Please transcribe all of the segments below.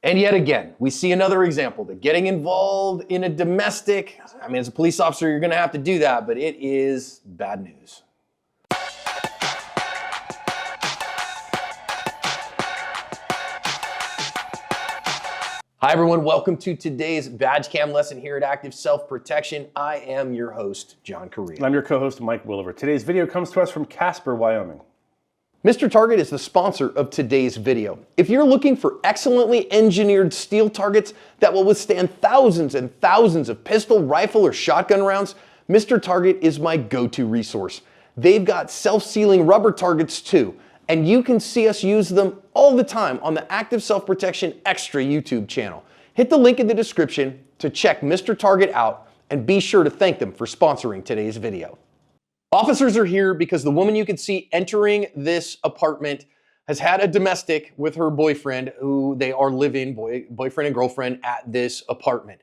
And yet again, we see another example that getting involved in a domestic, I mean, as a police officer, you're gonna have to do that, but it is bad news. Hi everyone, welcome to today's badge cam lesson here at Active Self Protection. I am your host, John Correa. I'm your co-host, Mike Williver. Today's video comes to us from Casper, Wyoming. Mr. Target is the sponsor of today's video. If you're looking for excellently engineered steel targets that will withstand thousands and thousands of pistol, rifle, or shotgun rounds, Mr. Target is my go-to resource. They've got self-sealing rubber targets too, and you can see us use them all the time on the Active Self-Protection Extra YouTube channel. Hit the link in the description to check Mr. Target out and be sure to thank them for sponsoring today's video. Officers are here because the woman you can see entering this apartment has had a domestic with her boyfriend, who they are living, boyfriend and girlfriend, at this apartment.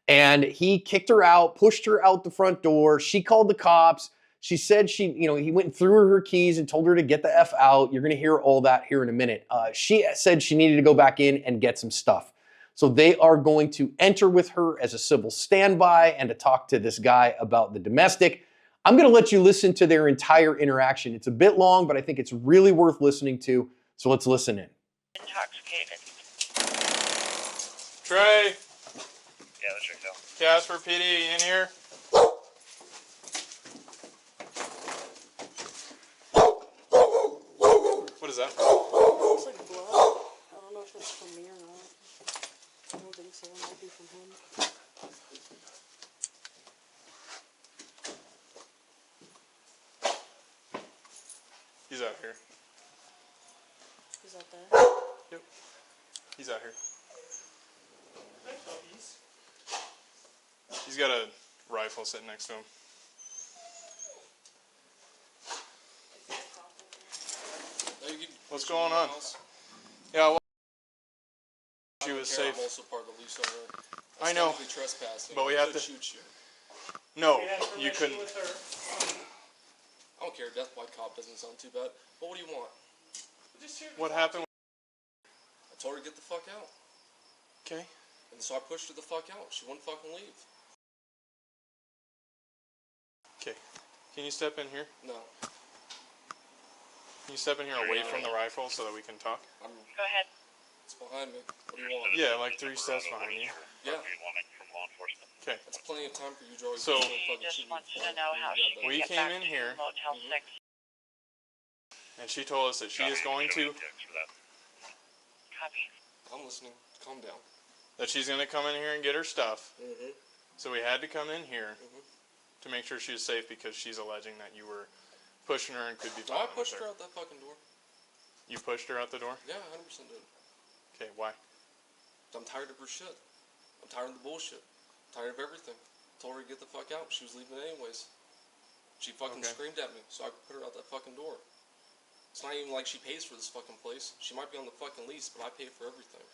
And he kicked her out, pushed her out the front door. She called the cops. She said he went through her keys and told her to get the F out. You're gonna hear all that here in a minute. She said she needed to go back in and get some stuff. So they are going to enter with her as a civil standby and to talk to this guy about the domestic. I'm gonna let you listen to their entire interaction. It's a bit long, but I think it's really worth listening to, so let's listen in. Intoxicated. Trey, Yeah, that's right, though. Casper, PD, in here? What is that? Looks like blood. I don't know if it's from me or not. I don't think so. It might be from him. He's out here. Is that there? Yep. He's out here. He's got a rifle sitting next to him. What's going on? Yeah, well, she was safe. I'm also part of the lease owner. I know. Trespassing. But we have to shoot you. No, you couldn't. I don't care. Death by cop doesn't sound too bad. But what do you want? What happened? I told her to get the fuck out. Okay. And so I pushed her the fuck out. She wouldn't fucking leave. Okay. Can you step in here? No. Can you step in here away from the rifle so that we can talk? Go ahead. It's behind me. What do you want? Yeah, like 3 steps behind you. Yeah. From law enforcement. Okay. That's plenty of time for you to already So- don't She fucking just shoot me wants before to know how she can We get came back in to here. Motel 6. And she told us that she is going to, Copy. I'm listening. Calm down. that she's going to come in here and get her stuff. Mm-hmm. So we had to come in here Mhm. to make sure she was safe because she's alleging that you were pushing her and could be No, I violent with pushed her. her out that fucking door. You pushed her out the door? Yeah, 100% did. Okay, why? I'm tired of her shit. I'm tired of the bullshit. I'm tired of everything. Told her to get the fuck out. She was leaving anyways. She fucking Okay. screamed at me, so I put her out that fucking door. It's not even like she pays for this fucking place. She might be on the fucking lease, but I pay for everything.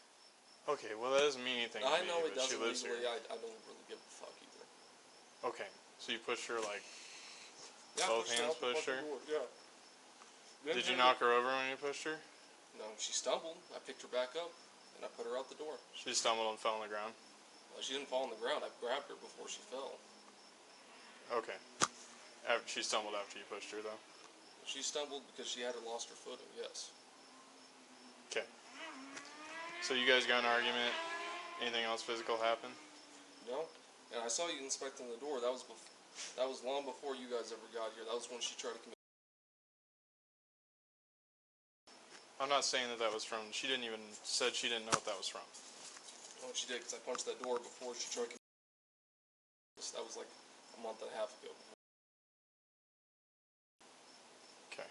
Okay, well that doesn't mean anything to I me, know it but she doesn't lives legally. here. I don't really give a fuck either. Okay, so you pushed her like, Yeah, I Both pushed her hands out the pushed fucking her? door, Yeah. did you knock her over when you pushed her? No, she stumbled. I picked her back up, and I put her out the door. She stumbled and fell on the ground? Well, she didn't fall on the ground. I grabbed her before she fell. Okay. She stumbled after you pushed her though? She stumbled because she had lost her footing, yes. Okay. So you guys got in an argument? Anything else physical happen? No? And I saw you inspecting the door. That was long before you guys ever got here. That was when she tried to commit. I'm not saying that was from, she didn't even, said she didn't know what that was from. Oh, she did, because I punched that door before she tried to commit. That was like a month and a half ago. Okay.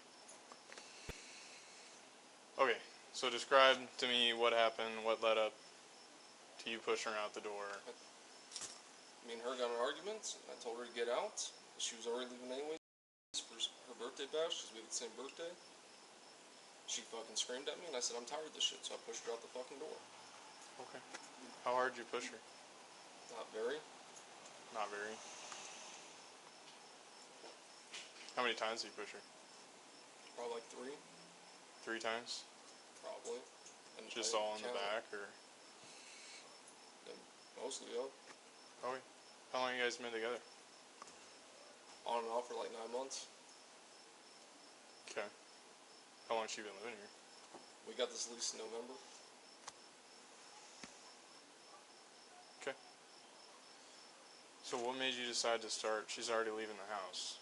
Okay, so describe to me what happened, what led up to you pushing her out the door. Me and her got in arguments, and I told her to get out. She was already leaving anyway. For her birthday bash, because we had the same birthday. She fucking screamed at me, and I said, I'm tired of this shit, so I pushed her out the fucking door. Okay. How hard did you push her? Not very. Not very. How many times did you push her? Probably like 3. 3 times? Probably. And Just I all in the counted. back, or? Mostly, yeah. Okay. How long you guys been together? On and off for like 9 months. Okay. How long has she been living here? We got this lease in November. Okay. So what made you decide to start? She's already leaving the house.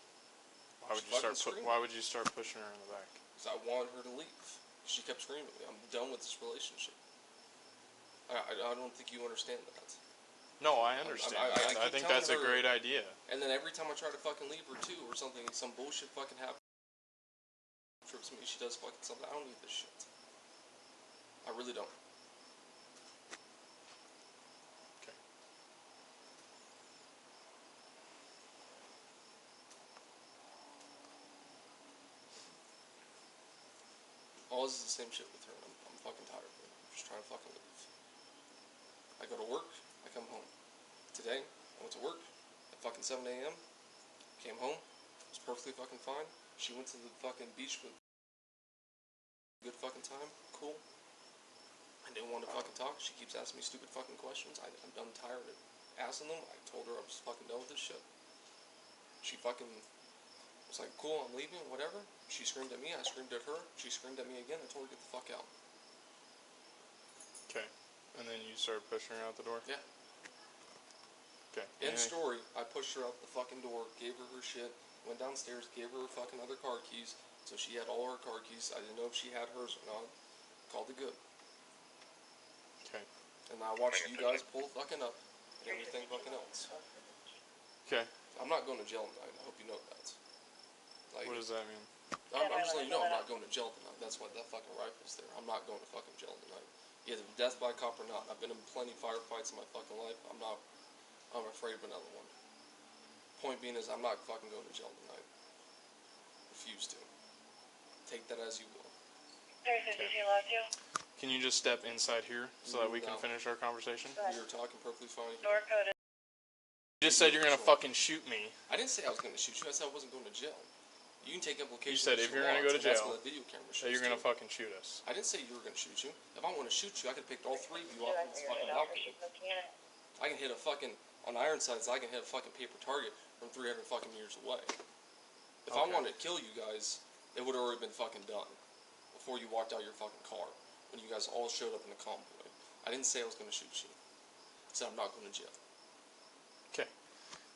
Why would She you start? fucking screamed. Why would you start pushing her in the back? Because I wanted her to leave. She kept screaming at me. I'm done with this relationship. I don't think you understand that. No, I understand. I that. I keep think telling that's a her- great idea. And then every time I try to fucking leave her too, or something, some bullshit fucking happens. Trips me. She does fucking something. I don't need this shit. I really don't. Okay. All this is the same shit with her. I'm fucking tired of it. I'm just trying to fucking leave. I go to work. I come home. Today, I went to work at fucking 7 a.m. Came home. It was perfectly fucking fine. She went to the fucking beach with good fucking time. Cool. I didn't want to fucking talk. She keeps asking me stupid fucking questions. I'm done tired of asking them. I told her I was fucking done with this shit. She fucking was like, cool, I'm leaving, whatever. She screamed at me. I screamed at her. She screamed at me again. I told her to get the fuck out. Okay. And then you started pushing her out the door? Yeah. Okay. End Anything- story. I pushed her out the fucking door, gave her her shit, went downstairs, gave her her fucking other car keys. So she had all her car keys. I didn't know if she had hers or not. Called it good. Okay. And I watched you guys pull fucking up and everything fucking else. Okay. I'm not going to jail tonight. I hope you know that. Like, What does that mean? I'm just letting you know I'm not going to jail tonight. That's why that fucking rifle's there. I'm not going to fucking jail tonight. Either death by cop or not. I've been in plenty of firefights in my fucking life. I'm afraid of another one. Point being is I'm not fucking going to jail tonight. Refuse to. Take that as you will. 352 loves you. Can you just step inside here so that we can No. finish our conversation? We were talking perfectly fine. Door code is You just said you're gonna fucking shoot me. I didn't say I was going to shoot you. I said I wasn't going to jail. You can take implications. You said if as you're gonna want, go to and that's jail, what the video camera That shows you're gonna too. fucking shoot us. I didn't say you were going to shoot you. If I want to shoot you, I could have picked all three of you I off this figured fucking it out. balcony. She's looking at it. I can hit a fucking, on Ironsides, I can hit a fucking paper target from 300 fucking meters away. If I Okay. wanted to kill you guys, it would have already been fucking done. Before you walked out your fucking car. When you guys all showed up in the convoy. I didn't say I was going to shoot you. I said I'm not going to jail. Okay.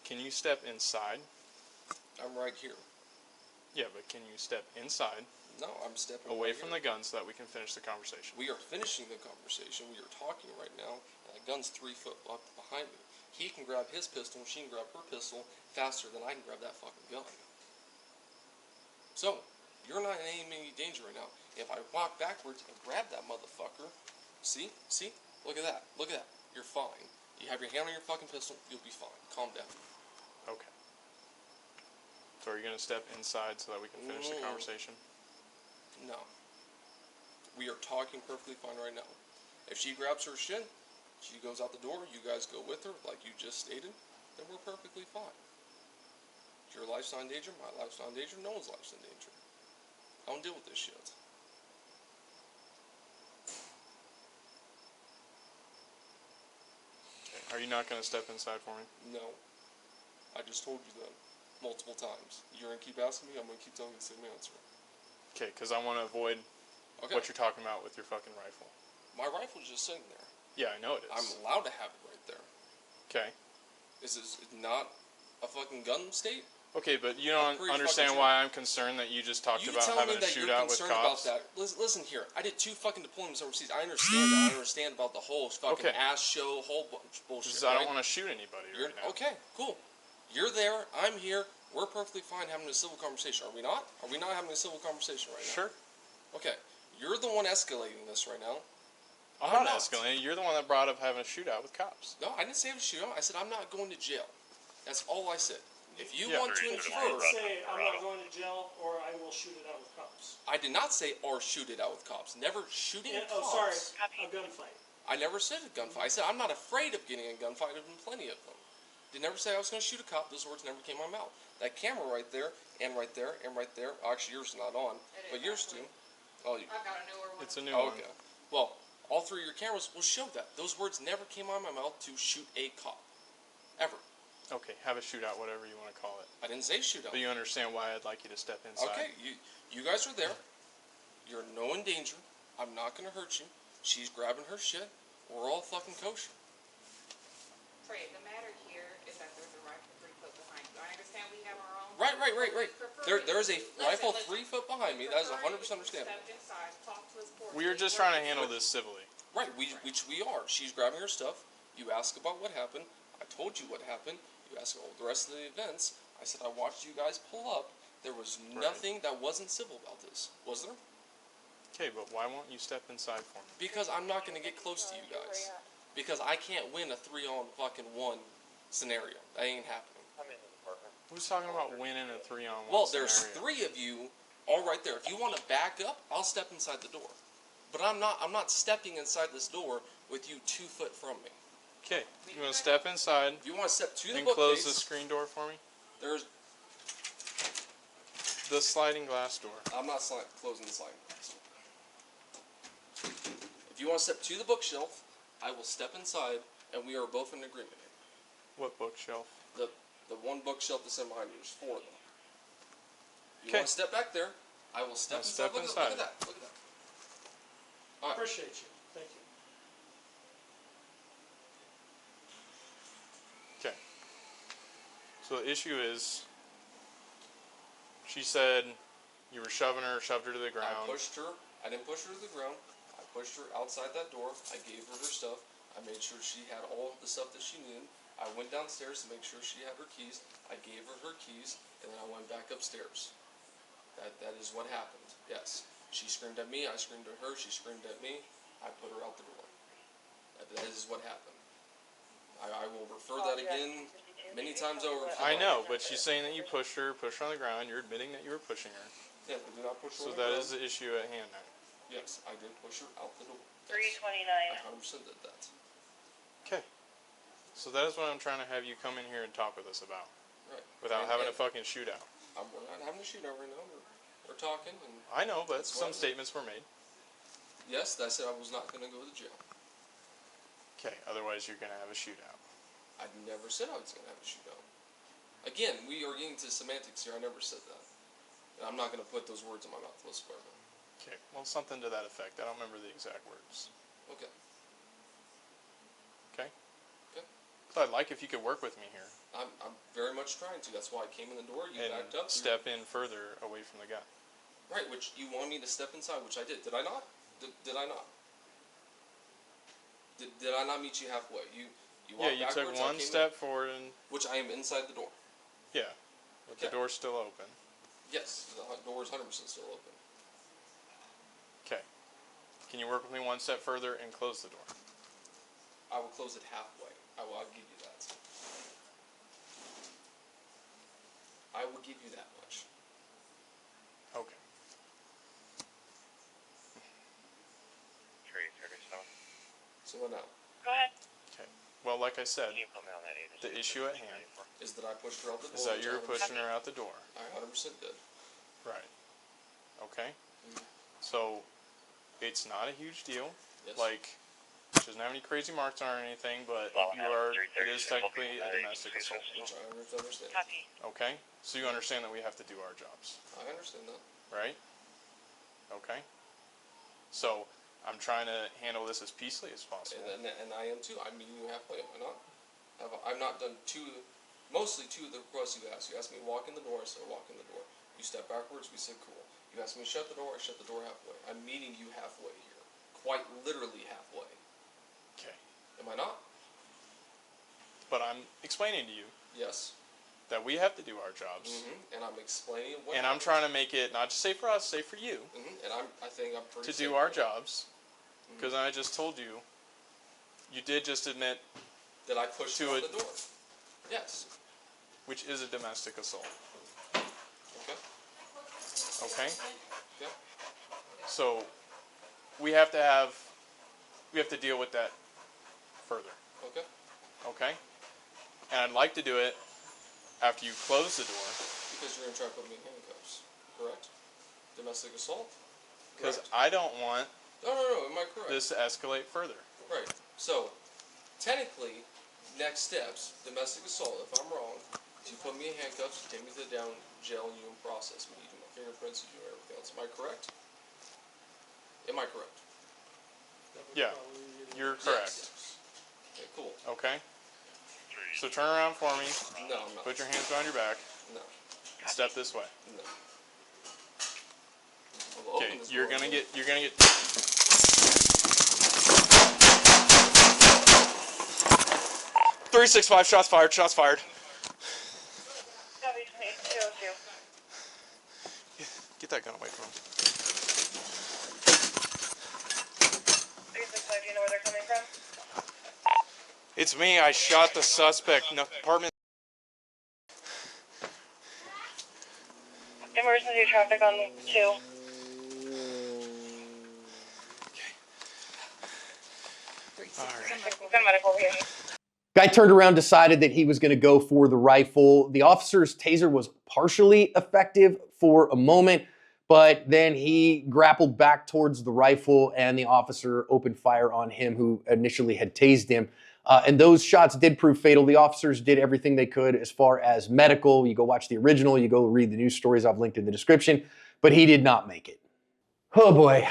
Can you step inside? I'm right here. Yeah, but can you step inside, No, I'm stepping away right from here. the gun, so that we can finish the conversation? We are finishing the conversation. We are talking right now. And the gun's 3 foot up behind me. He can grab his pistol and she can grab her pistol faster than I can grab that fucking gun. So, you're not in any danger right now. If I walk backwards and grab that motherfucker, see? Look at that. Look at that. You're fine. You have your hand on your fucking pistol, you'll be fine. Calm down. Okay. So are you gonna step inside so that we can finish the Mm. conversation? No. We are talking perfectly fine right now. If she grabs her shit, she goes out the door, you guys go with her, like you just stated, then we're perfectly fine. Your life's not in danger, my life's not in danger, no one's life's in danger. I don't deal with this shit. Are you not gonna step inside for me? No. I just told you that multiple times. You're gonna keep asking me, I'm gonna keep telling you the same answer. Okay, because I want to avoid Okay. what you're talking about with your fucking rifle. My rifle's just sitting there. Yeah, I know it I'm is. allowed to have it right there. Okay. This is not a fucking gun state. Okay, but you I'm don't pretty understand fucking why I'm concerned that you just talked You about tell me having a that you're shootout with concerned about cops. that. Listen here. I did 2 fucking deployments overseas. I understand that. I understand about the whole fucking Okay. ass show, whole bunch of bullshit. Because I don't right? want to shoot anybody You're right now. okay. Cool. You're there. I'm here. We're perfectly fine having a civil conversation. Are we not? Are we not having a civil conversation right now? Sure. Okay. You're the one escalating this right now. I'm not not. escalating. You're the one that brought up having a shootout with cops. No, I didn't say I was shooting. I said I'm not going to jail. That's all I said. If you Yeah. want to Very infer, good. Say I'm not going to jail, or I will shoot it out with cops. I did not say or shoot it out with cops. Never shooting Yeah, cops. oh, sorry, a gunfight. I never said a gunfight. I said I'm not afraid of getting a gunfight. There's been plenty of them. Did never say I was going to shoot a cop. Those words never came out of my mouth. That camera right there, and right there, and right there. Actually, yours is not on, but yours too. Oh, you, I've got a newer one. It's a new oh, one. okay. Well, all 3 of your cameras will show that. Those words never came out of my mouth to shoot a cop. Ever. Okay, have a shootout, whatever you want to call it. I didn't say shootout. But you understand why I'd like you to step inside. Okay, you guys are there. You're no in danger. I'm not going to hurt you. She's grabbing her shit. We're all fucking kosher. Trey, the matter here is that there's a rifle 3 foot behind you. I understand we have our own. Right. There's a rifle Listen. 3 foot behind me. That is 100% understandable. Step inside, talk to us We are just trying to handle this civilly. Right, which we are. She's grabbing her stuff. You ask about what happened. I told you what happened. You ask about the rest of the events. I said I watched you guys pull up. There was nothing that wasn't civil about this, was there? Okay, but why won't you step inside for me? Because I'm not going to get close to you guys. Because I can't win a 3-on-1 scenario. That ain't happening. Who's talking about winning a 3-on-1 Well, there's scenario? 3 of you all right there. If you want to back up, I'll step inside the door. But I'm not stepping inside this door with you 2 foot from me. Okay, you want to step inside If you want to step to the and bookcase, close the screen door for me? there's. The sliding glass door. I'm not closing the sliding glass. If you want to step to the bookshelf, I will step inside, and we are both in agreement here. What bookshelf? The one bookshelf that's in behind you. There's 4 of them. You Okay. want to step back there? I will step I'll inside. step Look inside. at that. Look at that. All right. Appreciate you. Thank you. Okay. So the issue is, she said you were shoved her to the I ground. pushed her. I didn't push her to the ground. I pushed her outside that door. I gave her stuff. I made sure she had all the stuff that she needed. I went downstairs to make sure she had her keys. I gave her her keys, and then I went back upstairs. That is what happened. Yes. She screamed at me. I screamed at her. She screamed at me. I put her out the door. That is what happened. I will refer that again many times over. if you I like. know, but she's saying that you pushed her on the ground. You're admitting that you were pushing her. Yeah, but did I push her So on the that ground? is the issue at hand now. Yes, I did push her out the door. Yes. 329. I 100% did that. Okay. So that is what I'm trying to have you come in here and talk with us about. Right. Without And- having a and fucking shootout. we're not having a shootout right now. We're talking, and I know, but That's some what- statements were made. yes, I said I was not going to go to jail. Okay, otherwise you're going to have a shootout. I never said I was going to have a shootout. Again, we are getting to semantics here. I never said that. And I'm not going to put those words in my mouth whatsoever. Okay, well, something to that effect. I don't remember the exact words. Okay. Okay? Okay. So I'd like if you could work with me here I'm very much trying to. That's why I came in the door. You backed and up. step in further away from the gun. Right, which you wanted me to step inside, which I did. Did I not? Did I not? Did I not meet you halfway? You Yeah, walked you took backwards, I one came in, step forward and, which I am inside the door. yeah, with the Okay. door still open. Yes, the door is 100% still open. Okay. Can you work with me one step further and close the door? I will close it halfway. I'll give you that. I will give you that much. Okay. So what now? Go ahead. Okay. Well, like I said, Can you put me on that agency? the issue at hand Is that I pushed her out the door? is that which you're I 100% pushing her out the door. I 100% did. Right. Okay? Mhm. So, it's not a huge deal. Yes. Like, she doesn't have any crazy marks on her or anything, but Well, you at are, 3:30, it is so we'll be technically on a that domestic agency assault. Which I understand. Copy. Okay? So you understand that we have to do our jobs, I understand that. right? Okay? So, I'm trying to handle this as peacefully as possible. And I am too. I'm meeting you halfway, am I not? I've not done mostly two of the requests you asked. You asked me to walk in the door, I said walk in the door. You stepped backwards, we said cool. You asked me to shut the door, I shut the door halfway. I'm meeting you halfway here. Quite literally halfway. Okay. Am I not? But I'm explaining to you Yes. that we have to do our jobs. And I'm explaining what And I'm trying to make it not just say for us, say for you, And I think I'm pretty to do safe our with it. jobs. Because I just told you, you did just admit, That I pushed to you out it- the door. Yes. which is a domestic assault. Okay. Okay? Okay. So, we have to deal with that further. Okay. Okay? And I'd like to do it after you close the door, Because you're gonna try to put me in handcuffs. Correct? Domestic assault? because Correct. I don't want No, am I correct? this to escalate further. Right. So, technically, next steps, domestic assault, if I'm wrong, you put me in handcuffs, you take me to the down jail unit, process me, you do my fingerprints, you do everything else. Am I correct? Am I correct? Yeah, you're Next correct. steps. Okay, cool. Okay. So turn around for me. No, I'm not. Put your hands behind your back. No. And step this way. No. I'll open Okay. this You're door. gonna get. 365. Shots fired. Shots fired. Copy, 202. Get that gun away from him. 365, do you know where they're coming from? It's me. I shot the suspect. No, apartment. Emergency traffic on 2. Gun medical over here. Guy turned around, decided that he was going to go for the rifle. The officer's taser was partially effective for a moment, but then he grappled back towards the rifle and the officer opened fire on him who initially had tased him. And those shots did prove fatal. The officers did everything they could as far as medical. You go watch the original, you go read the news stories I've linked in the description, but he did not make it. Oh boy,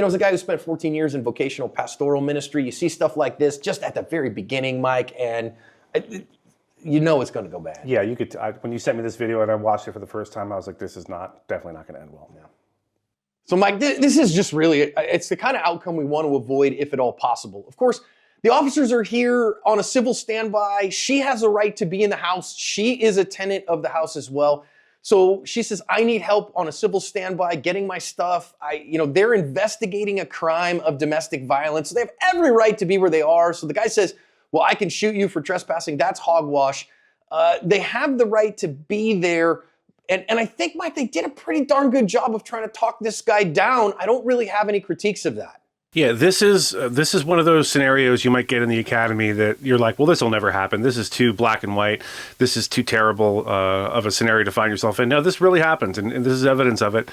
as a guy who spent 14 years in vocational pastoral ministry, you see stuff like this just at the very beginning, Mike, and you know it's going to go bad. Yeah, you could. When you sent me this video and I watched it for the first time, I was like, this is definitely not going to end well. Yeah. So Mike, this is just really, it's the kind of outcome we want to avoid if at all possible. Of course, the officers are here on a civil standby. She has a right to be in the house. She is a tenant of the house as well. So she says, I need help on a civil standby, getting my stuff. They're investigating a crime of domestic violence. So they have every right to be where they are. So the guy says, well, I can shoot you for trespassing. That's hogwash. They have the right to be there. And I think, Mike, they did a pretty darn good job of trying to talk this guy down. I don't really have any critiques of that. Yeah, this is one of those scenarios you might get in the academy that you're like, well, this will never happen. This is too black and white. This is too terrible of a scenario to find yourself in. No, this really happens, and this is evidence of it.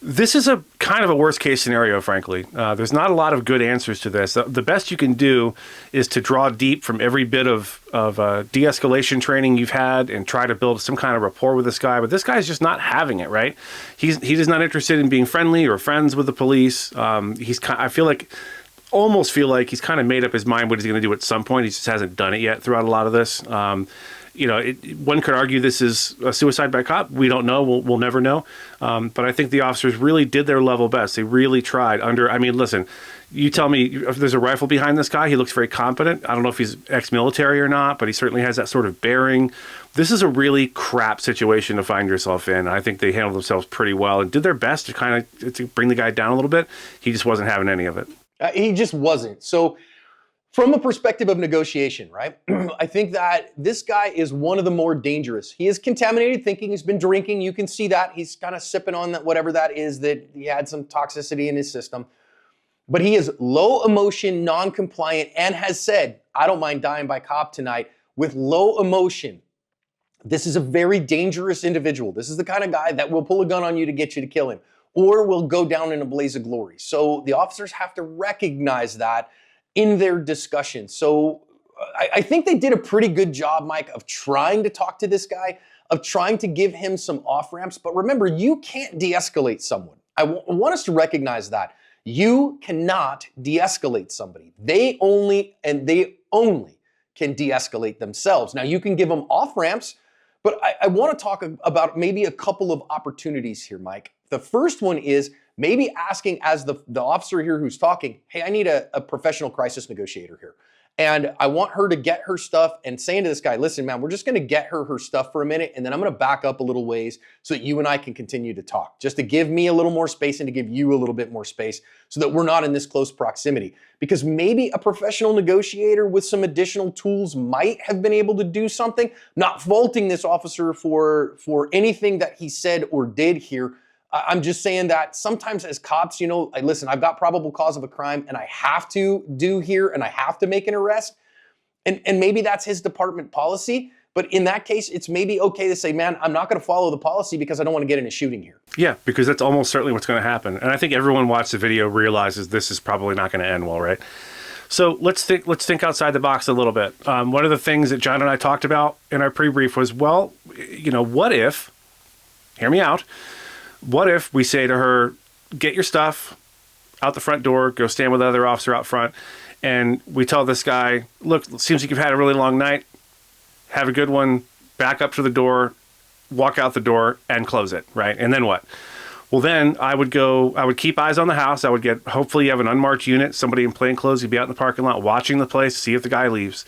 This is a kind of a worst case scenario, frankly. There's not a lot of good answers to this. The best you can do is to draw deep from every bit of de-escalation training you've had and try to build some kind of rapport with this guy. But this guy's just not having it, right? He's not interested in being friendly or friends with the police. I almost feel like he's kind of made up his mind what he's going to do at some point. He just hasn't done it yet throughout a lot of this. One could argue this is a suicide by cop. We don't know. We'll never know. But I think the officers really did their level best. They really tried listen, you tell me if there's a rifle behind this guy, he looks very competent. I don't know if he's ex-military or not, but he certainly has that sort of bearing. This is a really crap situation to find yourself in. I think they handled themselves pretty well and did their best to bring the guy down a little bit. He just wasn't having any of it. He just wasn't. So from a perspective of negotiation, right? I think that this guy is one of the more dangerous. He is contaminated thinking. He's been drinking. You can see that. He's kind of sipping on that, whatever that is, that he had some toxicity in his system. But he is low emotion, non-compliant, and has said, I don't mind dying by cop tonight with low emotion. This is a very dangerous individual. This is the kind of guy that will pull a gun on you to get you to kill him or will go down in a blaze of glory. So the officers have to recognize that in their discussion. So I think they did a pretty good job, Mike, of trying to talk to this guy, of trying to give him some off-ramps. But remember, you can't de-escalate someone. I want us to recognize that. You cannot de-escalate somebody. They only can de-escalate themselves. Now, you can give them off-ramps, but I want to talk about maybe a couple of opportunities here, Mike. The first one is maybe asking as the officer here who's talking, hey, I need a professional crisis negotiator here. And I want her to get her stuff and saying to this guy, listen, man, we're just going to get her stuff for a minute. And then I'm going to back up a little ways so that you and I can continue to talk, just to give me a little more space and to give you a little bit more space so that we're not in this close proximity. Because maybe a professional negotiator with some additional tools might have been able to do something, not faulting this officer for anything that he said or did here. I'm just saying that sometimes as cops, listen, I've got probable cause of a crime and I have to do here and I have to make an arrest. And maybe that's his department policy, But in that case, it's maybe okay to say, man, I'm not going to follow the policy because I don't want to get in a shooting here. Yeah, because that's almost certainly what's going to happen. And I think everyone watched the video realizes this is probably not going to end well, right? So let's think outside the box a little bit. One of the things that John and I talked about in our pre-brief was, well, what if, hear me out, what if we say to her, get your stuff out the front door, go stand with the other officer out front, and we tell this guy, look, it seems like you've had a really long night, have a good one, back up to the door, walk out the door, and close it, right? And then what? Well, then I would keep eyes on the house. Hopefully you have an unmarked unit, somebody in plain clothes, you'd be out in the parking lot watching the place, see if the guy leaves.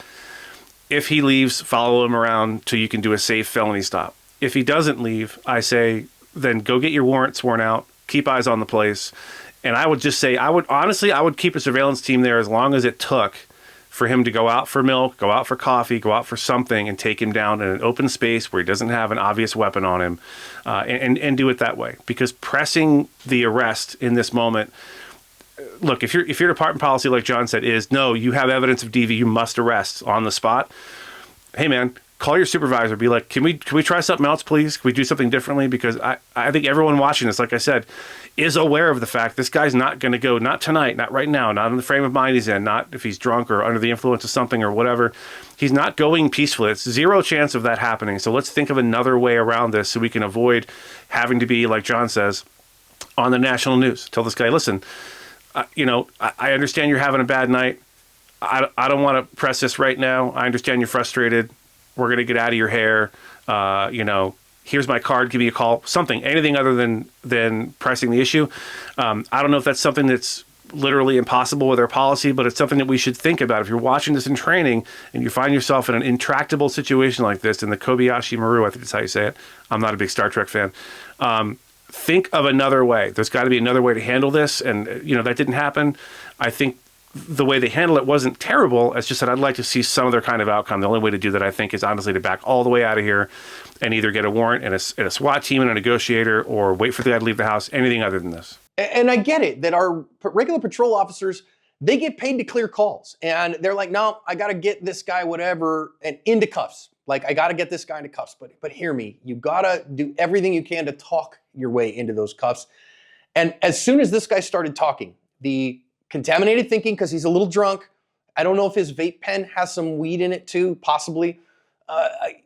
If he leaves, follow him around till you can do a safe felony stop. If he doesn't leave, I say, then go get your warrant sworn out, keep eyes on the place. And I would just say, I would keep a surveillance team there as long as it took for him to go out for milk, go out for coffee, go out for something, and take him down in an open space where he doesn't have an obvious weapon on him, and do it that way. Because pressing the arrest in this moment, look, if your department policy, like John said, is no, you have evidence of DV, you must arrest on the spot. Hey, man, call your supervisor. Be like, can we try something else, please? Can we do something differently? Because I think everyone watching this, like I said, is aware of the fact this guy's not going to go, not tonight, not right now, not in the frame of mind he's in, not if he's drunk or under the influence of something or whatever. He's not going peacefully. It's zero chance of that happening. So let's think of another way around this so we can avoid having to be, like John says, on the national news. Tell this guy, listen, I understand you're having a bad night. I don't want to press this right now. I understand you're frustrated. We're going to get out of your hair. Here's my card. Give me a call. Something, anything other than pressing the issue. I don't know if that's something that's literally impossible with our policy, but it's something that we should think about. If you're watching this in training and you find yourself in an intractable situation like this, in the Kobayashi Maru, I think that's how you say it. I'm not a big Star Trek fan. Think of another way. There's got to be another way to handle this. And, that didn't happen. I think the way they handle it wasn't terrible. It's just that I'd like to see some other kind of outcome. The only way to do that, I think, is honestly to back all the way out of here and either get a warrant and a SWAT team and a negotiator, or wait for the guy to leave the house, anything other than this. And I get it that our regular patrol officers, they get paid to clear calls. And they're like, no, I got to get this guy, whatever, and into cuffs. Like, I got to get this guy into cuffs. But hear me, you got to do everything you can to talk your way into those cuffs. And as soon as this guy started talking, the contaminated thinking, because he's a little drunk, I don't know if his vape pen has some weed in it too, possibly.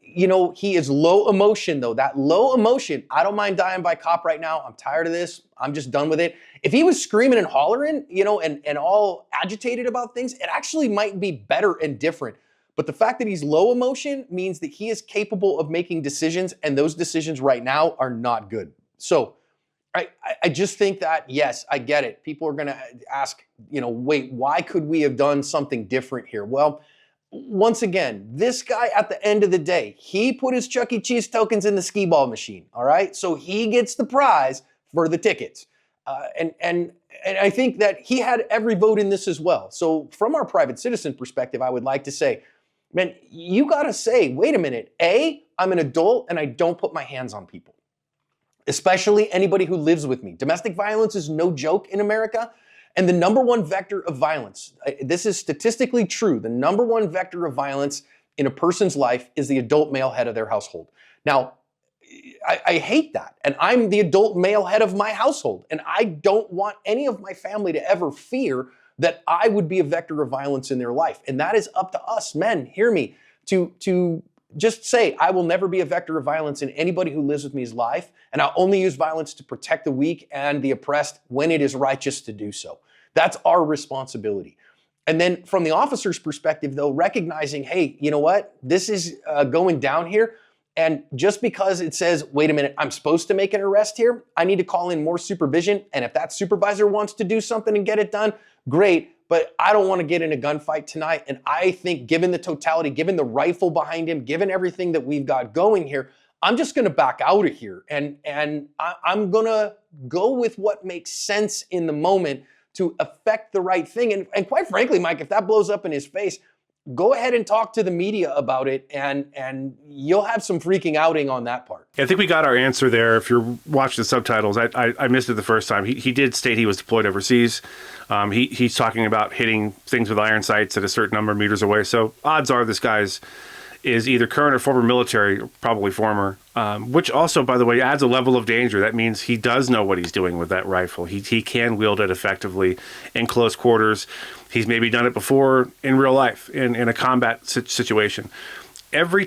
He is low emotion though. That low emotion, I don't mind dying by cop right now. I'm tired of this. I'm just done with it. If he was screaming and hollering, and all agitated about things, it actually might be better and different. But the fact that he's low emotion means that he is capable of making decisions, and those decisions right now are not good. So I just think that, yes, I get it. People are going to ask, wait, why could we have done something different here? Well, once again, this guy, at the end of the day, he put his Chuck E. Cheese tokens in the skee ball machine, all right? So he gets the prize for the tickets. And I think that he had every vote in this as well. So from our private citizen perspective, I would like to say, man, you got to say, wait a minute, I'm an adult and I don't put my hands on people, especially anybody who lives with me. Domestic violence is no joke in America. And the number one vector of violence, this is statistically true, the number one vector of violence in a person's life is the adult male head of their household. Now, I hate that. And I'm the adult male head of my household. And I don't want any of my family to ever fear that I would be a vector of violence in their life. And that is up to us, men, hear me, to just say, I will never be a vector of violence in anybody who lives with me's life, and I'll only use violence to protect the weak and the oppressed when it is righteous to do so. That's our responsibility. And then from the officer's perspective, though, recognizing, hey, you know what? This is going down here. And just because it says, wait a minute, I'm supposed to make an arrest here, I need to call in more supervision. And if that supervisor wants to do something and get it done, great. But I don't want to get in a gunfight tonight. And I think given the totality, given the rifle behind him, given everything that we've got going here, I'm just going to back out of here. And I'm going to go with what makes sense in the moment to affect the right thing. And quite frankly, Mike, if that blows up in his face, go ahead and talk to the media about it, and you'll have some freaking outing on that part. I think we got our answer there. If you're watching the subtitles, I missed it the first time. He did state he was deployed overseas. He's talking about hitting things with iron sights at a certain number of meters away. So odds are this guy's is either current or former military, probably former, which also, by the way, adds a level of danger. That means he does know what he's doing with that rifle. He can wield it effectively in close quarters. He's maybe done it before in real life, in a combat situation. Every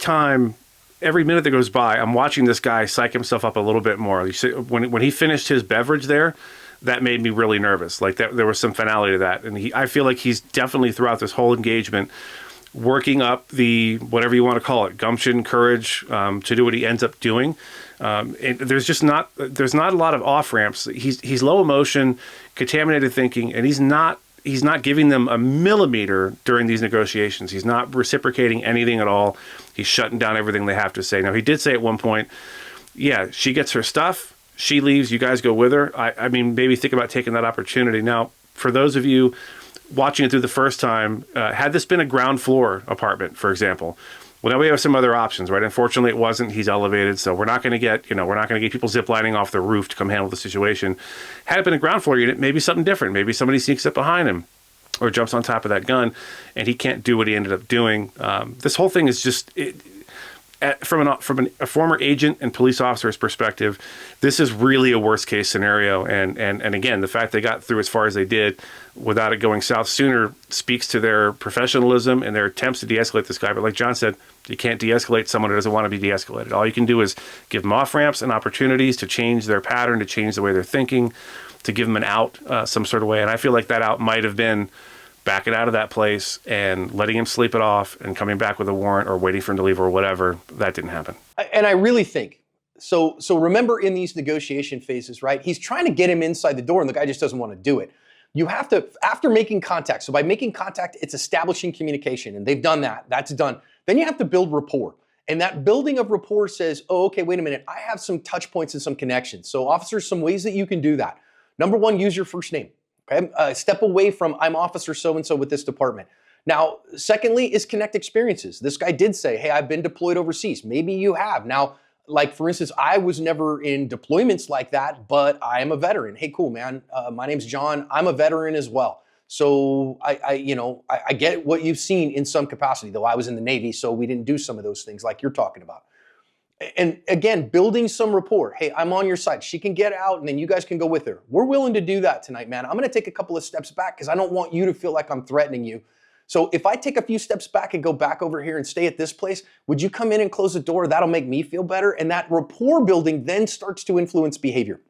minute that goes by, I'm watching this guy psych himself up a little bit more. When he finished his beverage there, that made me really nervous. Like there was some finality to that. And I feel like he's definitely throughout this whole engagement working up the, whatever you want to call it, gumption, courage, to do what he ends up doing. There's not a lot of off ramps. He's low emotion, contaminated thinking, and he's not giving them a millimeter during these negotiations. He's not reciprocating anything at all. He's shutting down everything they have to say. Now, he did say at one point, yeah, she gets her stuff, she leaves, you guys go with her. I mean, maybe think about taking that opportunity. Now, for those of you watching it through the first time, had this been a ground floor apartment, for example, well, now we have some other options, right? Unfortunately, it wasn't. He's elevated, so we're not going to get people ziplining off the roof to come handle the situation. Had it been a ground floor unit, maybe something different. Maybe somebody sneaks up behind him or jumps on top of that gun, and he can't do what he ended up doing. This whole thing is just from a former agent and police officer's perspective, this is really a worst case scenario. And again, the fact they got through as far as they did without it going south sooner speaks to their professionalism and their attempts to de-escalate this guy. But like John said, you can't de-escalate someone who doesn't want to be de-escalated. All you can do is give them off-ramps and opportunities to change their pattern, to change the way they're thinking, to give them an out some sort of way. And I feel like that out might have been backing out of that place and letting him sleep it off and coming back with a warrant or waiting for him to leave or whatever. That didn't happen. And I really think, so remember in these negotiation phases, right? He's trying to get him inside the door and the guy just doesn't want to do it. You have to, after making contact, so by making contact, it's establishing communication, and they've done that, that's done. Then you have to build rapport. And that building of rapport says, oh, okay, wait a minute, I have some touch points and some connections. So officers, some ways that you can do that. Number one, use your first name. Okay? Step away from I'm officer so-and-so with this department. Now, secondly is connect experiences. This guy did say, hey, I've been deployed overseas. Maybe you have. Now, like for instance, I was never in deployments like that, but I am a veteran. Hey, cool, man. My name's John. I'm a veteran as well. So I get what you've seen in some capacity, though I was in the Navy, so we didn't do some of those things like you're talking about. And again, building some rapport. Hey, I'm on your side. She can get out and then you guys can go with her. We're willing to do that tonight, man. I'm going to take a couple of steps back because I don't want you to feel like I'm threatening you. So if I take a few steps back and go back over here and stay at this place, would you come in and close the door? That'll make me feel better. And that rapport building then starts to influence behavior.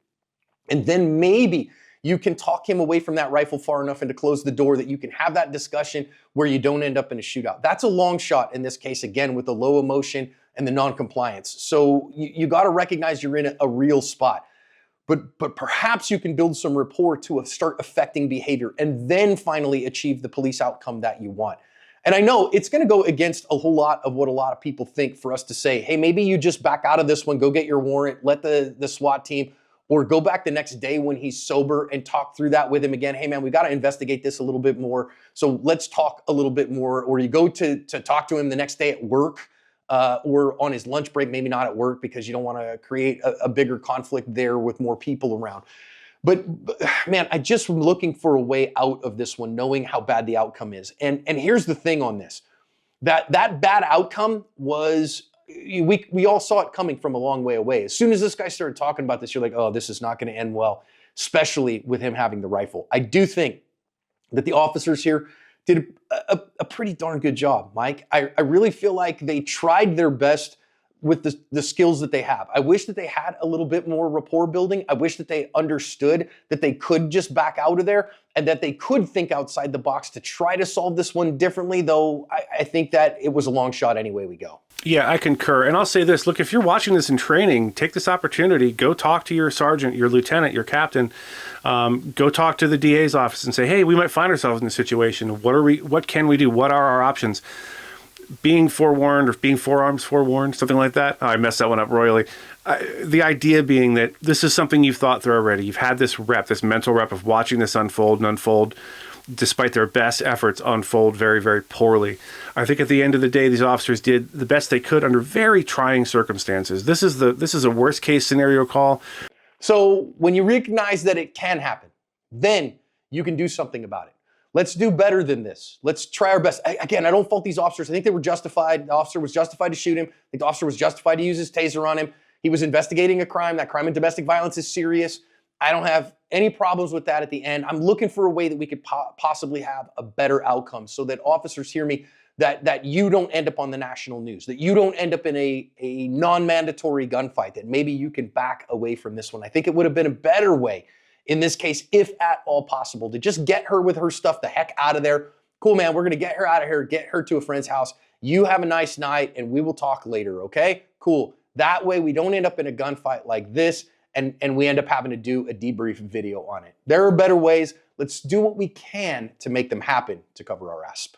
And then maybe you can talk him away from that rifle far enough and to close the door that you can have that discussion where you don't end up in a shootout. That's a long shot in this case, again, with the low emotion and the non-compliance. So you got to recognize you're in a real spot. But perhaps you can build some rapport to start affecting behavior and then finally achieve the police outcome that you want. And I know it's going to go against a whole lot of what a lot of people think for us to say, hey, maybe you just back out of this one, go get your warrant, let the SWAT team, or go back the next day when he's sober and talk through that with him again. Hey, man, we got to investigate this a little bit more. So let's talk a little bit more. Or you go to talk to him the next day at work. Or on his lunch break, maybe not at work because you don't want to create a bigger conflict there with more people around. But man, I just am looking for a way out of this one, knowing how bad the outcome is. And here's the thing on this, that bad outcome was, we all saw it coming from a long way away. As soon as this guy started talking about this, you're like, oh, this is not going to end well, especially with him having the rifle. I do think that the officers here did a pretty darn good job, Mike. I really feel like they tried their best with the skills that they have. I wish that they had a little bit more rapport building. I wish that they understood that they could just back out of there and that they could think outside the box to try to solve this one differently, though I think that it was a long shot anyway we go. Yeah, I concur. And I'll say this, look, if you're watching this in training, take this opportunity, go talk to your sergeant, your lieutenant, your captain, go talk to the DA's office and say, hey, we might find ourselves in this situation. What can we do? What are our options? Being forewarned or being forearms forewarned, something like that. Oh, I messed that one up royally. The idea being that this is something you've thought through already. You've had this mental rep of watching this unfold and unfold, despite their best efforts, unfold very, very poorly. I think at the end of the day, these officers did the best they could under very trying circumstances. This is a worst case scenario call. So when you recognize that it can happen, then you can do something about it. Let's do better than this. Let's try our best. Again, I don't fault these officers. I think they were justified. The officer was justified to shoot him. I think the officer was justified to use his taser on him. He was investigating a crime. That crime of domestic violence is serious. I don't have any problems with that at the end. I'm looking for a way that we could possibly have a better outcome so that officers hear me, that you don't end up on the national news, that you don't end up in a non-mandatory gunfight, that maybe you can back away from this one. I think it would have been a better way in this case, if at all possible, to just get her with her stuff the heck out of there. Cool, man, we're gonna get her out of here, get her to a friend's house. You have a nice night and we will talk later, okay? Cool. That way we don't end up in a gunfight like this and we end up having to do a debrief video on it. There are better ways. Let's do what we can to make them happen to cover our ass.